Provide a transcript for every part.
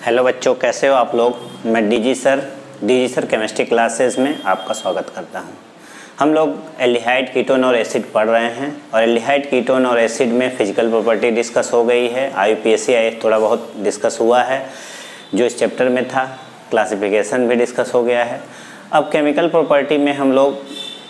Hello बच्चों, कैसे हो आप लोग। मैं डीजी सर केमिस्ट्री क्लासेस में आपका स्वागत करता हूं। हम लोग एल्डिहाइड, कीटोन और एसिड पढ़ रहे हैं और एल्डिहाइड, कीटोन और एसिड में फिजिकल प्रॉपर्टी डिस्कस हो गई है। IUPAC थोड़ा बहुत डिस्कस हुआ है जो इस चैप्टर में था। क्लासिफिकेशन भी डिस्कस हो गया है। अब केमिकल प्रॉपर्टी में हम लोग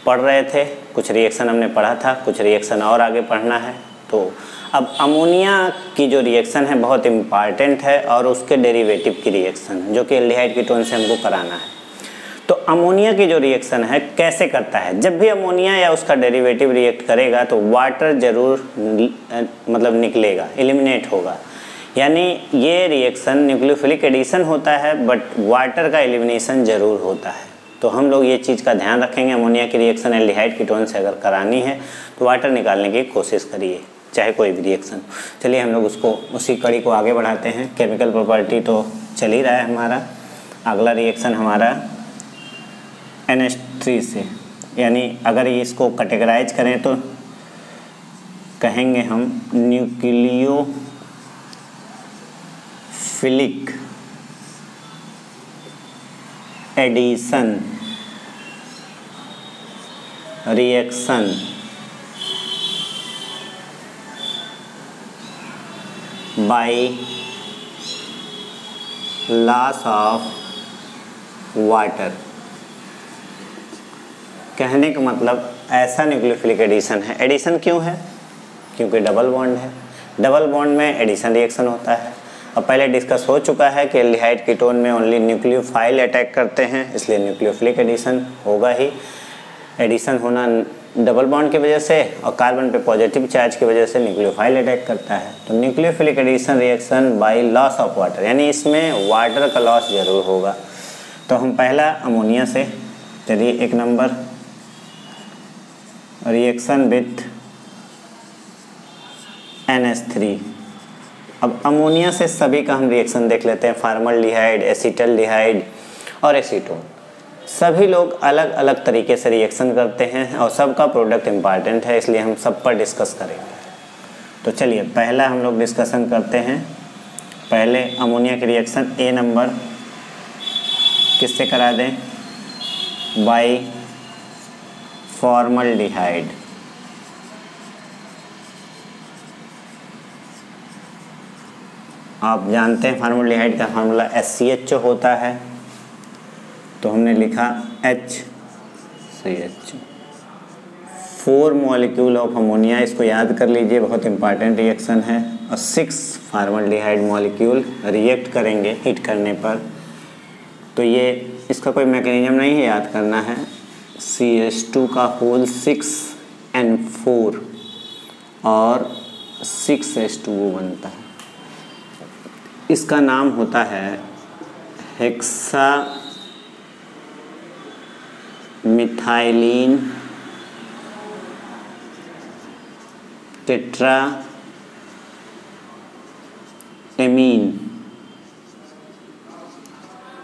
पढ़ रहे थे, कुछ रिएक्शन हमने पढ़ा था, कुछ रिएक्शन और आगे पढ़ना है। तो अब अमोनिया की जो रिएक्शन है बहुत इम्पॉर्टेंट है और उसके डेरिवेटिव की रिएक्शन जो कि एल्डिहाइड कीटोन से हमको कराना है। तो अमोनिया की जो रिएक्शन है कैसे करता है, जब भी अमोनिया या उसका डेरिवेटिव रिएक्ट करेगा तो वाटर ज़रूर निकलेगा, एलिमिनेट होगा। यानी ये रिएक्शन न्यूक्लियोफिलिक एडिशन होता है बट वाटर का एलिमिनेशन ज़रूर होता है। तो हम लोग ये चीज़ का ध्यान रखेंगे। अमोनिया की रिएक्शन एल्डिहाइड कीटोन से अगर करानी है तो वाटर निकालने की कोशिश करिए, चाहे कोई भी रिएक्शन। चलिए हम लोग उसी कड़ी को आगे बढ़ाते हैं। केमिकल प्रॉपर्टी तो चल ही रहा है हमारा। अगला रिएक्शन हमारा NH3 से, यानी अगर इसको कैटेगराइज करें तो कहेंगे हम nucleophilic addition reaction by loss of water. कहने का मतलब ऐसा न्यूक्लियोफिलिक एडिशन है। एडिशन क्यों है? क्योंकि डबल बॉन्ड है। डबल बॉन्ड में एडिशन रिएक्शन होता है। अब पहले डिस्कस हो चुका है कि एल्डिहाइड कीटोन में ओनली न्यूक्लियोफाइल अटैक करते हैं, इसलिए न्यूक्लियोफिलिक एडिशन होगा ही। एडिशन होना डबल बॉन्ड की वजह से और कार्बन पे पॉजिटिव चार्ज की वजह से न्यूक्लियोफाइल अटैक करता है। तो nucleophilic addition reaction by loss of water, यानी इसमें वाटर का लॉस जरूर होगा। तो हम पहला अमोनिया से, चलिए 1 नंबर रिएक्शन विथ NH3। अब अमोनिया से सभी का हम रिएक्शन देख लेते हैं। फॉर्मल्डिहाइड, एसिटल्डिहाइड और एसीटोन, सभी लोग अलग अलग तरीके से रिएक्शन करते हैं और सबका प्रोडक्ट इम्पॉर्टेंट है, इसलिए हम सब पर डिस्कस करेंगे। तो चलिए पहला हम लोग डिस्कशन करते हैं। पहले अमोनिया की रिएक्शन A नंबर किससे करा दें? By formaldehyde. आप जानते हैं फॉर्मल्डिहाइड का फार्मूला HCHO होता है, तो हमने लिखा HCH। 4 मॉलिक्यूल ऑफ अमोनिया, इसको याद कर लीजिए, बहुत इंपॉर्टेंट रिएक्शन है। और 6 फॉर्मल्डिहाइड मॉलिक्यूल रिएक्ट करेंगे हीट करने पर। तो ये इसका कोई मैकेनिज्म नहीं है, याद करना है। CH2 का होल 6N4 और 6H2O बनता है। इसका नाम होता है हेक्सा मिथाइलिन टेट्रा एमीन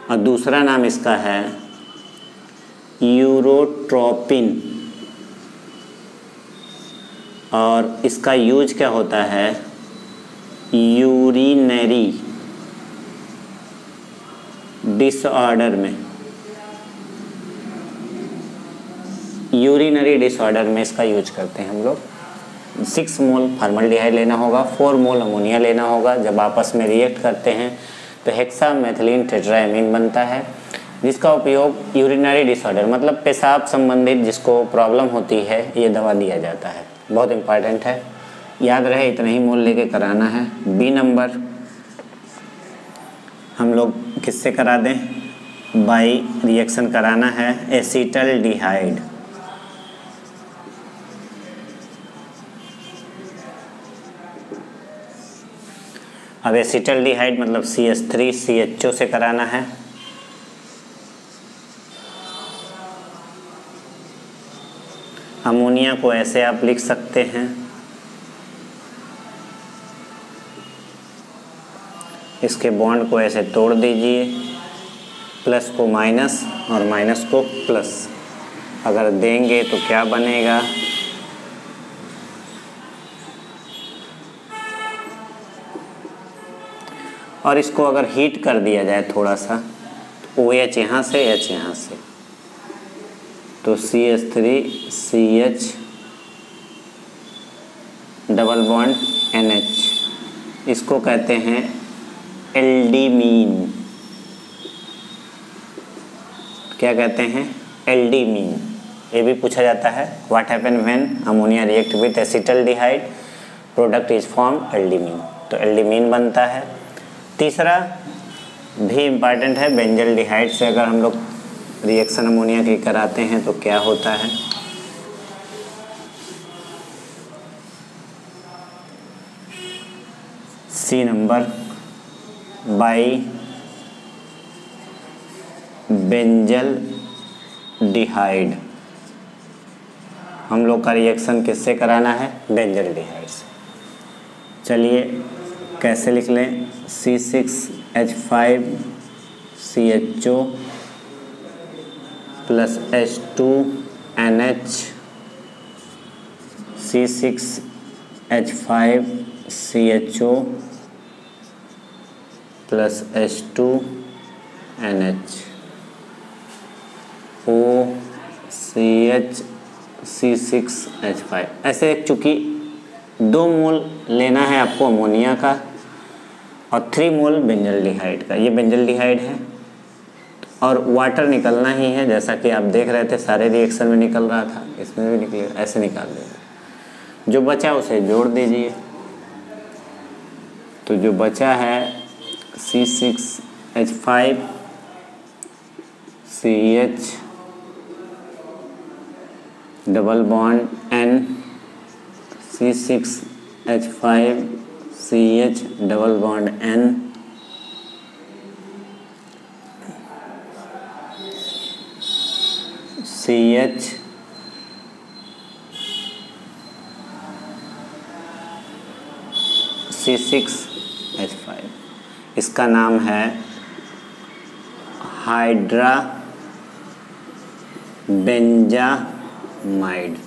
और दूसरा नाम इसका है यूरोट्रोपिन। और इसका यूज क्या होता है? यूरिनरी डिसऑर्डर में, यूरिनरी डिसऑर्डर में इसका यूज करते हैं हम लोग। 6 मोल फॉर्मल्डिहाइड लेना होगा, 4 मोल अमोनिया लेना होगा। जब आपस में रिएक्ट करते हैं तो हेक्सा मेथिलीन टेट्राएमीन बनता है, जिसका उपयोग यूरिनरी डिसऑर्डर मतलब पेशाब संबंधित जिसको प्रॉब्लम होती है, ये दवा दिया जाता है। बहुत इंपॉर्टेंट है, याद रहे, इतना ही मोल लेके कराना है। B नंबर हम लोग किससे करा दें? बाय रिएक्शन कराना है एसिटल्डिहाइड। अब एसिटल्डिहाइड मतलब CH3CHO से कराना है। अमोनिया को ऐसे आप लिख सकते हैं, इसके बॉन्ड को ऐसे तोड़ दीजिए, प्लस को माइनस और माइनस को प्लस। अगर देंगे तो क्या बनेगा? और इसको अगर हीट कर दिया जाए थोड़ा सा, तो OH यहाँ से, H यहाँ से, तो CH3CH डबल बॉन्ड NH, इसको कहते हैं एल्डिमीन। क्या कहते हैं? एल्डिमीन। ये भी पूछा जाता है, what happen when ammonia react with acetaldehyde, product is form aldimine, तो एल्डिमीन बनता है। तीसरा भी इम्पॉर्टेंट है, बेंजल्डिहाइड से अगर हम लोग रिएक्शन अमोनिया की कराते हैं तो क्या होता है? C number, by benzaldehyde. हम लोग का रिएक्शन किससे कराना है? बेंजल्डिहाइड से। चलिए कैसे लिख लें? C6H5CHO plus H2NH, C6H5CHO plus H2NH, OCH C6H5। ऐसे चूँकि 2 मोल लेना है आपको अमोनिया का और 3 मोल बेंजल्डिहाइड का। ये बेंजल्डिहाइड है और वाटर निकलना ही है, जैसा कि आप देख रहे थे सारे रिएक्शन में निकल रहा था, इसमें भी निकलेगा। ऐसे निकाल दीजिए, जो बचा उसे जोड़ दीजिए। तो जो बचा है C6H5CH double bond N, C6H5CH double bond N, CH C6H5, इसका नाम है हाइड्रा बेंजामाइड।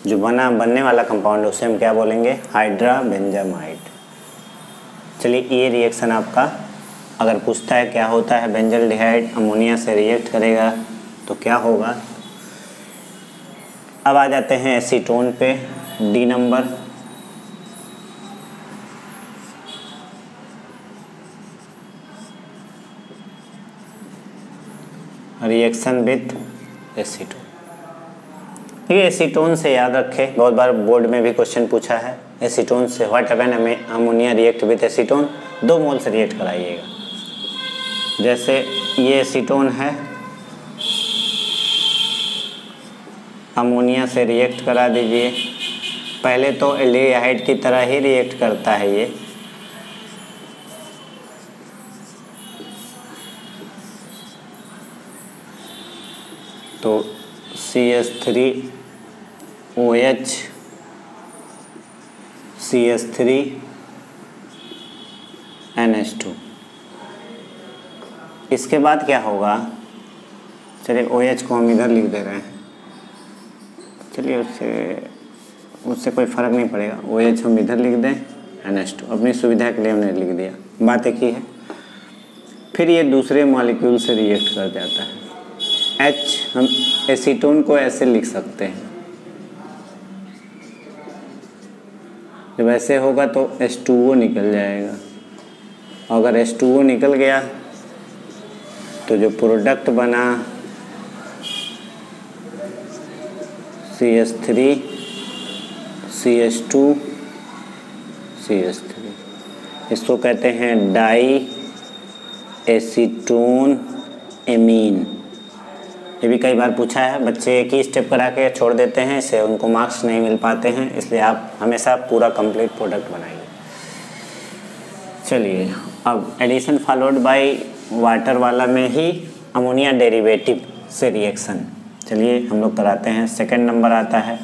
जो बनने वाला कंपाउंड है उसे हम क्या बोलेंगे? Hydra benzamide. चलिए ये रिएक्शन आपका अगर पूछता है क्या होता है, बेंजल्डिहाइड अमोनिया से रिएक्ट करेगा तो क्या होगा। अब आ जाते हैं एसीटोन पे, D number. Reaction with acetone. देखिए एसीटोन से याद रखें, बहुत बार बोर्ड में भी क्वेश्चन पूछा है, एसीटोन से what happen ammonia react with acetone, 2 मोल से रिएक्ट कराइएगा। जैसे ये एसीटोन है, अमोनिया से रिएक्ट करा दीजिए। पहले तो एल्डिहाइड की तरह ही रिएक्ट करता है ये, तो CH3OH CH3NH2। इसके बाद क्या होगा? चलिए OH को हम इधर लिख दे रहे हैं, चलिए उससे कोई फ़र्क नहीं पड़ेगा। OH हम इधर लिख दें, NH2 अपनी सुविधा के लिए हमने लिख दिया, बात एक ही है। फिर ये दूसरे मॉलिक्यूल से रिएक्ट कर जाता है। H हम एसीटोन को ऐसे लिख सकते हैं, जब ऐसे होगा तो H2O निकल जाएगा। अगर H2O निकल गया तो जो प्रोडक्ट बना CH3 CH2 CH3, इसको कहते हैं डाई एसीटोन एमीन। ये भी कई बार पूछा है, बच्चे एक ही स्टेप करा के छोड़ देते हैं, इससे उनको मार्क्स नहीं मिल पाते हैं, इसलिए आप हमेशा पूरा कंप्लीट प्रोडक्ट बनाइए। चलिए अब एडिशन फॉलोड बाय वाटर वाला में ही अमोनिया डेरिवेटिव से रिएक्शन, चलिए हम लोग कराते हैं। सेकंड नंबर आता है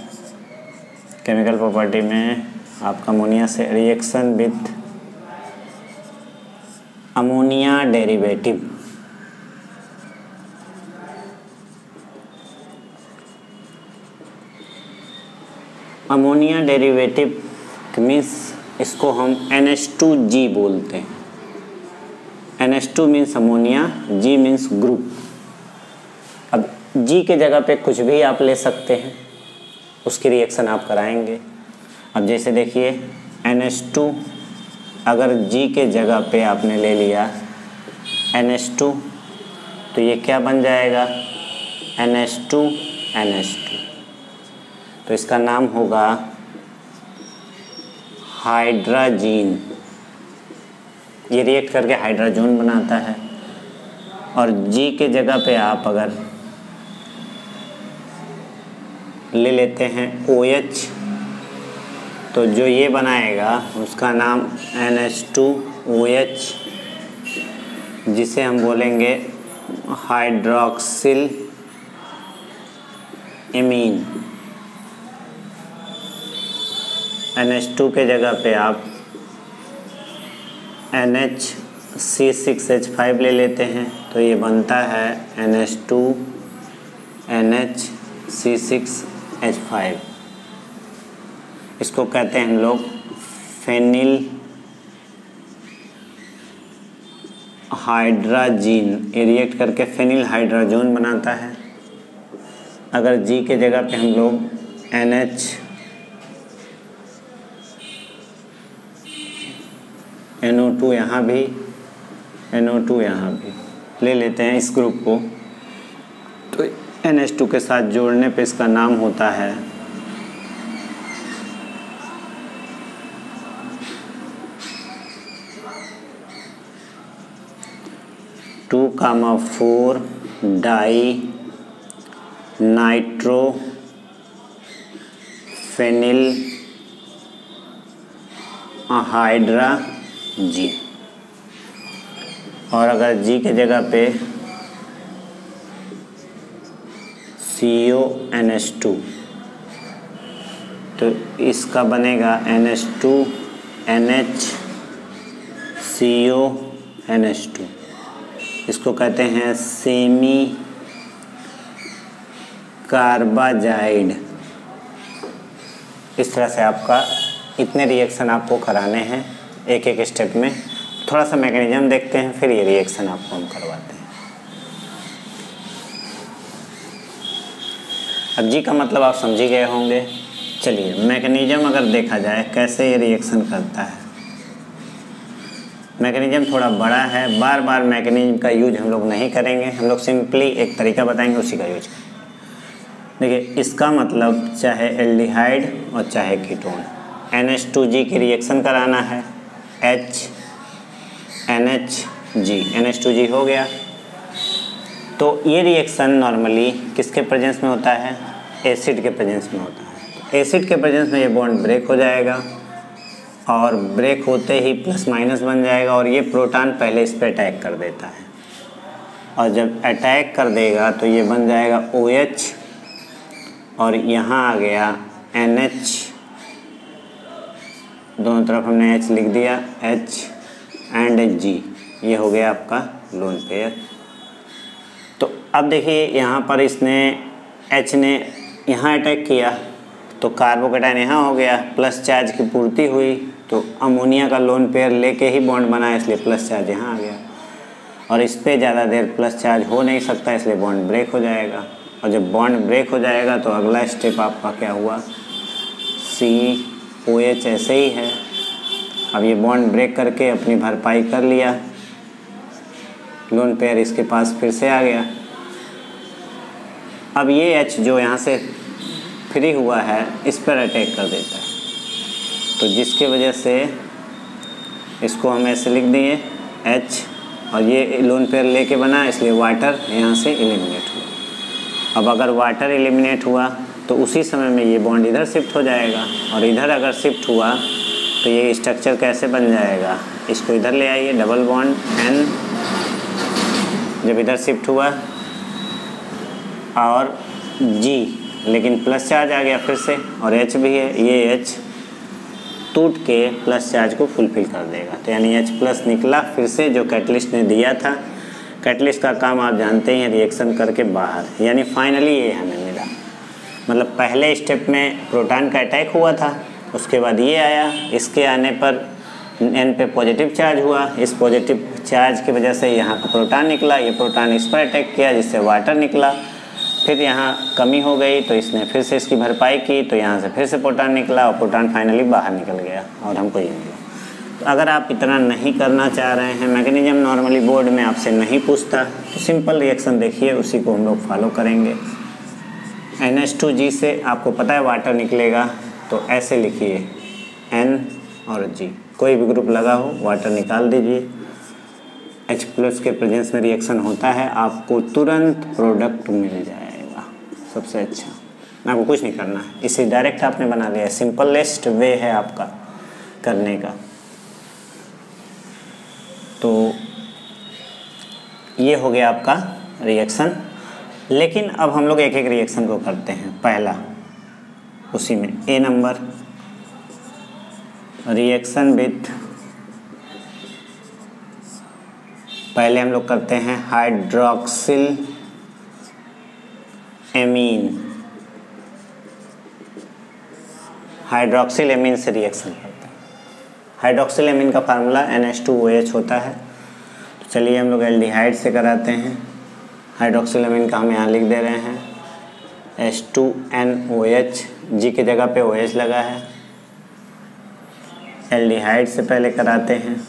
केमिकल प्रॉपर्टी में आपका अमोनिया से reaction with ammonia derivative. Ammonia derivative means इसको हम NH2G बोलते हैं। NH2 means ammonia, G means group. अब G के जगह पे कुछ भी आप ले सकते हैं, उसकी रिएक्शन आप कराएंगे। अब जैसे देखिए NH2 अगर G के जगह पे आपने ले लिया NH2 तो ये क्या बन जाएगा, NH2 NH2, तो इसका नाम होगा हाइड्राजीन। ये रिएक्ट करके हाइड्रोजन बनाता है। और G के जगह पे आप अगर ले लेते हैं OH तो जो ये बनाएगा उसका नाम NH2OH, जिसे हम बोलेंगे हाइड्रोक्सिल एमीन। NH2 के जगह पे आप NHC6H5 ले लेते हैं तो ये बनता है NH2NHC6H5। इसको कहते हैं हम लोग फेनिल हाइड्राजीन। ये रिएक्ट करके फेनिल हाइड्रोजन बनाता है। अगर G के जगह पे हम लोग NO2 यहाँ भी NO2 यहाँ भी ले लेते हैं इस ग्रुप को, तो NH2 के साथ जोड़ने पे इसका नाम होता है 2,4 डाई नाइट्रो फेनिल हाइड्राजीन। और अगर G के जगह पे CONH2 तो इसका बनेगा NH2NHCONH2। इसको कहते हैं सेमी कार्बाजाइड। इस तरह से आपका इतने रिएक्शन आपको कराने हैं एक एक स्टेप में। थोड़ा सा मैकेनिज्म देखते हैं, फिर ये रिएक्शन आपको हम करवाते हैं। अब जी का मतलब आप समझ ही गए होंगे। चलिए मैकेनिज्म अगर देखा जाए कैसे ये रिएक्शन करता है। मैकेनिज्म थोड़ा बड़ा है, बार बार मैकेनिज्म का यूज हम लोग नहीं करेंगे, हम लोग सिंपली एक तरीका बताएंगे, उसी का यूज करेंगे। देखिए इसका मतलब चाहे एल्डिहाइड और चाहे कीटोन, NH2G की रिएक्शन कराना है, NH NH2G हो गया। तो ये रिएक्शन नॉर्मली किसके प्रेजेंस में होता है, एसिड के प्रेजेंस में होता है। एसिड के प्रेजेंस में ये बॉन्ड ब्रेक हो जाएगा और ब्रेक होते ही प्लस माइनस बन जाएगा और ये प्रोटॉन पहले इस पर अटैक कर देता है। और जब अटैक कर देगा तो ये बन जाएगा OH और यहाँ आ गया NH, दोनों तरफ हमने H लिख दिया, H एंड G, ये हो गया आपका लोन पेयर। तो अब देखिए यहाँ पर इसने H ने यहाँ अटैक किया तो कार्बोकेटायन यहाँ हो गया, प्लस चार्ज की पूर्ति हुई तो अमोनिया का लोन पेयर लेके ही बॉन्ड बना, इसलिए प्लस चार्ज यहाँ आ गया। और इस पर ज़्यादा देर प्लस चार्ज हो नहीं सकता, इसलिए बॉन्ड ब्रेक हो जाएगा। और जब बॉन्ड ब्रेक हो जाएगा तो अगला स्टेप आपका क्या हुआ, COH ऐसे ही है। अब ये बॉन्ड ब्रेक करके अपनी भरपाई कर लिया, लोन पेयर इसके पास फिर से आ गया। अब ये H जो यहाँ से फ्री हुआ है इस पर अटैक कर देता है, तो जिसकी वजह से इसको हम ऐसे लिख दिए H, और ये लोन पेयर लेके बना इसलिए वाटर यहाँ से एलिमिनेट हुआ। अब अगर वाटर एलिमिनेट हुआ तो उसी समय में ये बॉन्ड इधर शिफ्ट हो जाएगा, और इधर अगर शिफ्ट हुआ तो ये स्ट्रक्चर कैसे बन जाएगा, इसको इधर ले आइए, डबल बॉन्ड N, जब इधर शिफ्ट हुआ और G, लेकिन प्लस चार्ज आ गया फिर से, और H भी है, ये H टूट के प्लस चार्ज को फुलफिल कर देगा। तो यानी H प्लस निकला फिर से, जो कैटलिस्ट ने दिया था। कैटलिस्ट का काम आप जानते ही हैं, रिएक्शन करके बाहर, यानी फाइनली ये हमें मिला। मतलब पहले स्टेप में प्रोटॉन का अटैक हुआ था, उसके बाद ये आया, इसके आने पर N पे पॉजिटिव चार्ज हुआ, इस पॉजिटिव चार्ज की वजह से यहाँ का प्रोटॉन निकला, ये प्रोटॉन इस पर अटैक किया जिससे वाटर निकला, फिर यहाँ कमी हो गई तो इसने फिर से इसकी भरपाई की तो यहाँ से फिर से प्रोटॉन निकला और प्रोटॉन फाइनली बाहर निकल गया और हमको ये मिला। तो अगर आप इतना नहीं करना चाह रहे हैं, मैकेनिज्म नॉर्मली बोर्ड में आपसे नहीं पूछता, तो सिंपल रिएक्शन देखिए, उसी को हम लोग फॉलो करेंगे। NH2G से आपको पता है वाटर निकलेगा, तो ऐसे लिखिए N और G, कोई भी ग्रुप लगा हो वाटर निकाल दीजिए। H+ के प्रेजेंस में रिएक्शन होता है, आपको तुरंत प्रोडक्ट मिल जाएगा। सबसे अच्छा, आपको कुछ नहीं करना है, इसे डायरेक्ट आपने बना लिया। सिंपलेस्ट वे है आपका करने का। तो ये हो गया आपका रिएक्शन। लेकिन अब हम लोग एक एक रिएक्शन को करते हैं। पहला उसी में A नंबर, रिएक्शन विथ, पहले हम लोग करते हैं हाइड्रोक्सिल एमीन। हाइड्रोक्सिल एमीन से रिएक्शन करते हैं। हाइड्रोक्सिल एमीन का फार्मूला NH2OH होता है। तो चलिए हम लोग एल्डिहाइड से कराते हैं। हाइड्रोक्सिल एमीन का हम यहाँ लिख दे रहे हैं H2NOH, G की जगह पे OH लगा है। एल्डिहाइड से पहले कराते हैं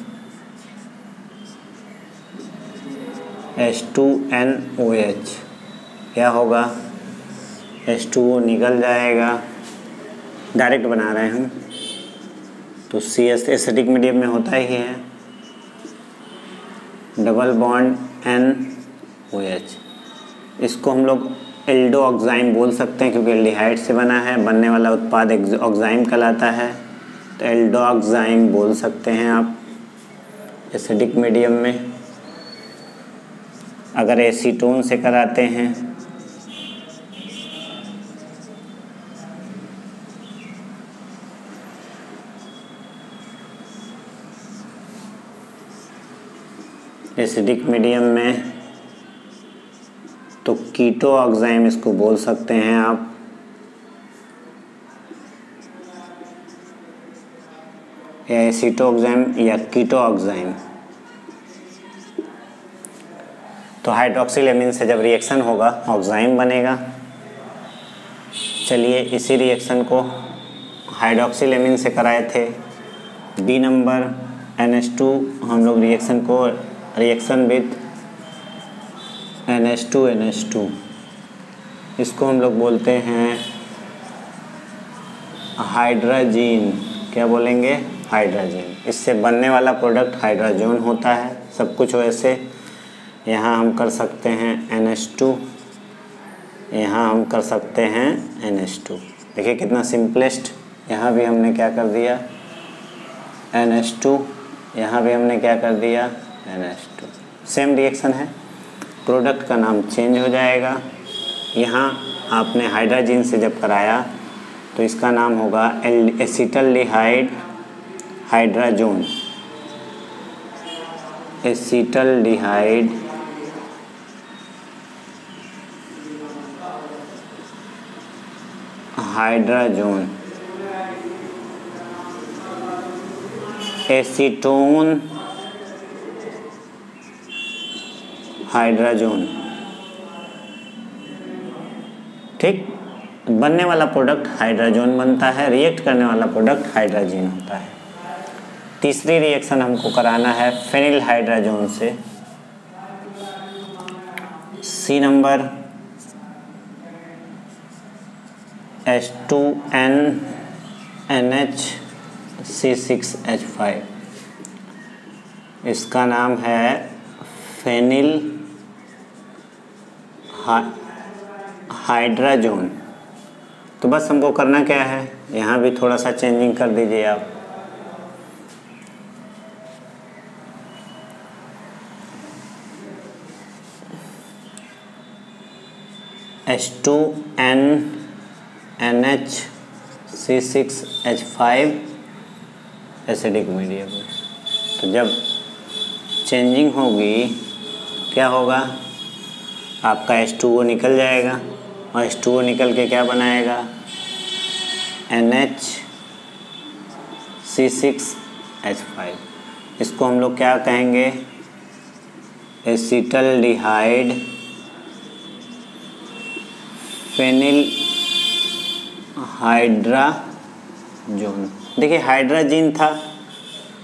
H2NOH, क्या होगा, H2O निकल जाएगा, डायरेक्ट बना रहे हैं हम, तो CS एसिडिक मीडियम में होता ही है। डबल बॉन्ड NOH, इसको हम लोग एल्डोऑक्साइम बोल सकते हैं क्योंकि एल्डिहाइड से बना है, बनने वाला उत्पाद ऑक्साइम कहलाता है, तो एल्डोऑक्साइम बोल सकते हैं आप एसिडिक मीडियम में। अगर एसीटोन से कराते हैं एसिडिक मीडियम में, तो कीटो ऑक्साइम इसको बोल सकते हैं आप। या एसीटो ऑक्साइम या कीटो ऑक्साइम। तो हाइड्रोक्सिल एमीन से जब रिएक्शन होगा ऑक्साइम बनेगा। चलिए इसी रिएक्शन को हाइड्रोक्सिल एमीन से कराए थे। B नंबर NH2, हम लोग रिएक्शन को रिएक्शन विथ NH2, इसको हम लोग बोलते हैं हाइड्राजीन। क्या बोलेंगे, हाइड्राजीन। इससे बनने वाला प्रोडक्ट हाइड्राजोन होता है। सब कुछ वैसे यहाँ हम कर सकते हैं NH2, यहाँ हम कर सकते हैं NH2। देखिए कितना सिंपलेस्ट, यहाँ भी हमने क्या कर दिया NH2, यहाँ भी हमने क्या कर दिया NH2। सेम रिएक्शन है, प्रोडक्ट का नाम चेंज हो जाएगा। यहाँ आपने हाइड्राजीन से जब कराया तो इसका नाम होगा acetaldehyde hydrazone. Acetaldehyde hydrazone. Acetone hydrazone. ठीक, बनने वाला प्रोडक्ट हाइड्राजोन बनता है, रिएक्ट करने वाला प्रोडक्ट हाइड्राजीन होता है। तीसरी रिएक्शन हमको कराना है फेनिल हाइड्राजोन से। C नंबर H2NNHC6H5, इसका नाम है फेनिल हाइड्राजोन। तो बस हमको करना क्या है, यहाँ भी थोड़ा सा चेंजिंग कर दीजिए आप। H2NNHC6H5 एसिडिक मीडियम में। तो जब चेंजिंग होगी क्या होगा, आपका H2O निकल जाएगा और H2O निकल के क्या बनाएगा NHC6 H5। इसको हम लोग क्या कहेंगे, एसिटल्डिहाइड फेनिल हाइड्राजोन। देखिए हाइड्रोजन था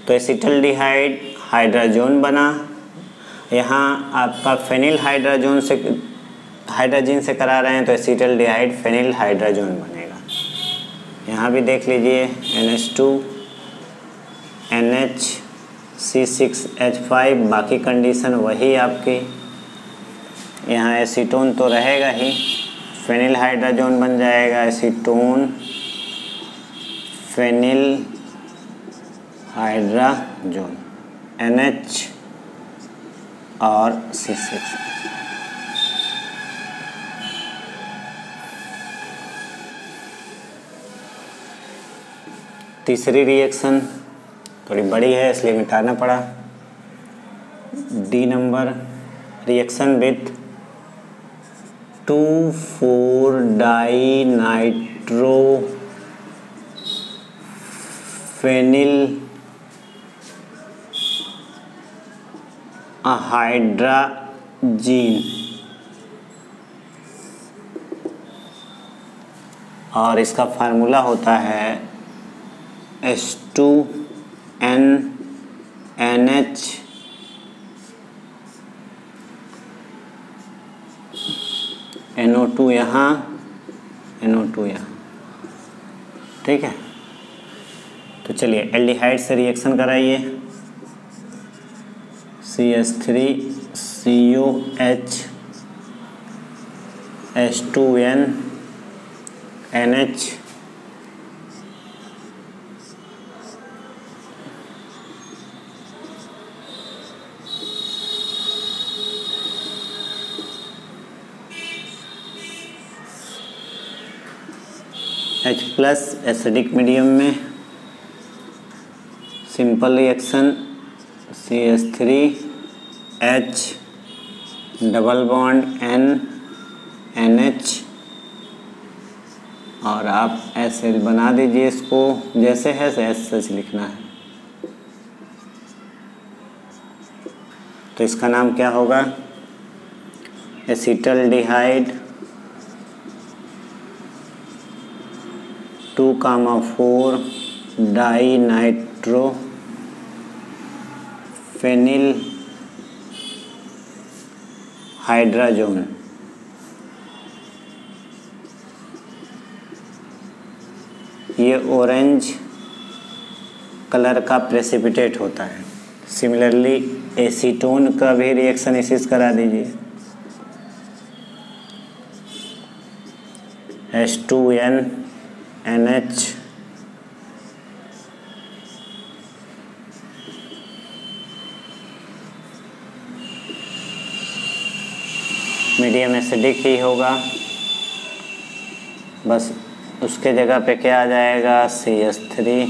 तो एसिटल्डिहाइड हाइड्रोजन बना, यहाँ आपका फेनिल हाइड्रोजन से करा रहे हैं तो एसिटल्डिहाइड फेनिल हाइड्रोजन बनेगा। यहाँ भी देख लीजिए NH2 NHC6H5, बाकी कंडीशन वही आपकी। यहाँ एसीटोन तो रहेगा ही, फेनिल हाइड्रोजन बन जाएगा, एसीटोन फेनिल हाइड्रोजन NH और C6। तीसरी रिएक्शन थोड़ी बड़ी है इसलिए मिटाना पड़ा। D number, reaction with two four dinitro phenyl hydrazine, और इसका फार्मूला होता है H2NH NO2 यहाँ, NO2 यहाँ। ठीक है, तो चलिए एल्डिहाइड से रिएक्शन कराइए। CH3COH H2N NH H+ acidic medium में simple reaction CH3H double bond N NH, और आप ऐसे बना दीजिए इसको, जैसे है ऐसे लिखना है। तो इसका नाम क्या होगा, एसिटल्डिहाइड 2,4-डाइनाइट्रो फेनिल हाइड्रोजन। ये ऑरेंज कलर का प्रेसिपिटेट होता है। सिमिलरली एसीटोन का भी रिएक्शन इसी से करा दीजिए। H2N NH मीडियम एसिडिक ही होगा, बस उसके जगह पे क्या आ जाएगा, CH3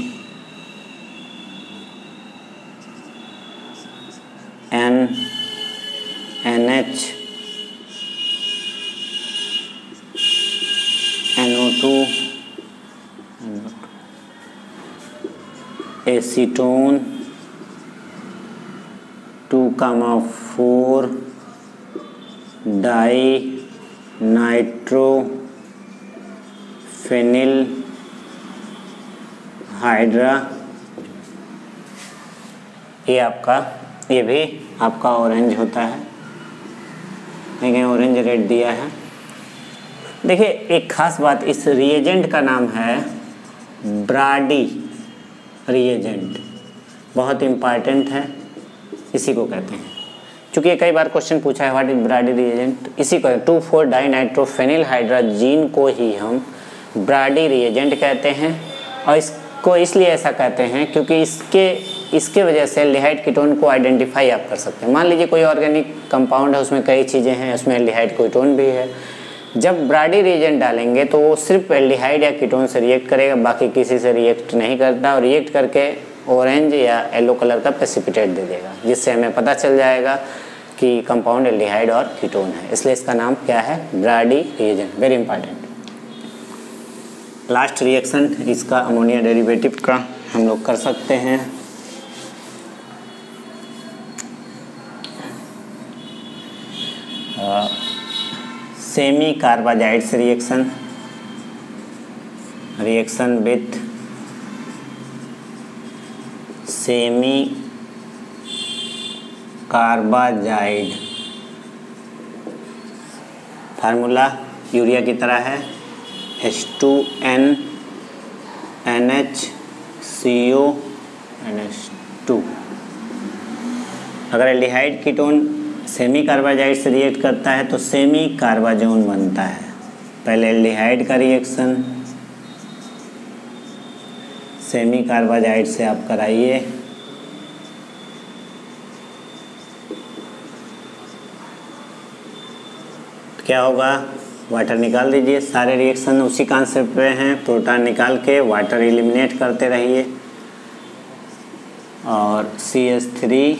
N NH NO2 acetone two four dinitro phenyl hydra. ये भी आपका ऑरेंज होता है, लेकिन ऑरेंज रेड दिया है। देखिए एक खास बात, इस रिएजेंट का नाम है ब्राडी रिएजेंट, बहुत इम्पॉर्टेंट है, इसी को कहते हैं। चूँकि कई बार क्वेश्चन पूछा है व्हाट इज ब्राडी रिएजेंट, इसी को 2,4-डाइनाइट्रोफेनिल हाइड्रोजीन को ही हम ब्राडी रिएजेंट कहते हैं। और इसको इसलिए ऐसा कहते हैं क्योंकि इसके वजह से एल्डिहाइड कीटोन को आइडेंटिफाई आप कर सकते हैं। मान लीजिए कोई ऑर्गेनिक कंपाउंड है, उसमें कई चीज़ें हैं, उसमें एल्डिहाइड कीटोन भी है। जब ब्राडी रिएजेंट डालेंगे तो वो सिर्फ एल्डिहाइड या कीटोन से रिएक्ट करेगा, बाकी किसी से रिएक्ट नहीं करता, और रिएक्ट करके ऑरेंज या येलो कलर का प्रेसिपिटेट दे देगा, जिससे हमें पता चल जाएगा कि कंपाउंड एल्डिहाइड और कीटोन है। इसलिए इसका नाम क्या है, Brady reagent, very important. Last reaction इसका अमोनिया डेरिवेटिव का हम लोग कर सकते हैं। Semicarbazides reaction with semicarbazide. Formula urea की तरह है H2NNHCONH2। अगर एल्डिहाइड कीटोन सेमी कार्बाजाइड से रिएक्ट करता है तो सेमी कार्बाजोन बनता है। पहले एल्डिहाइड का रिएक्शन सेमी कार्बाजाइड से आप कराइए, क्या होगा, वाटर निकाल दीजिए। सारे रिएक्शन उसी कॉन्सेप्ट पे हैं, प्रोटॉन निकाल के वाटर एलिमिनेट करते रहिए और CH3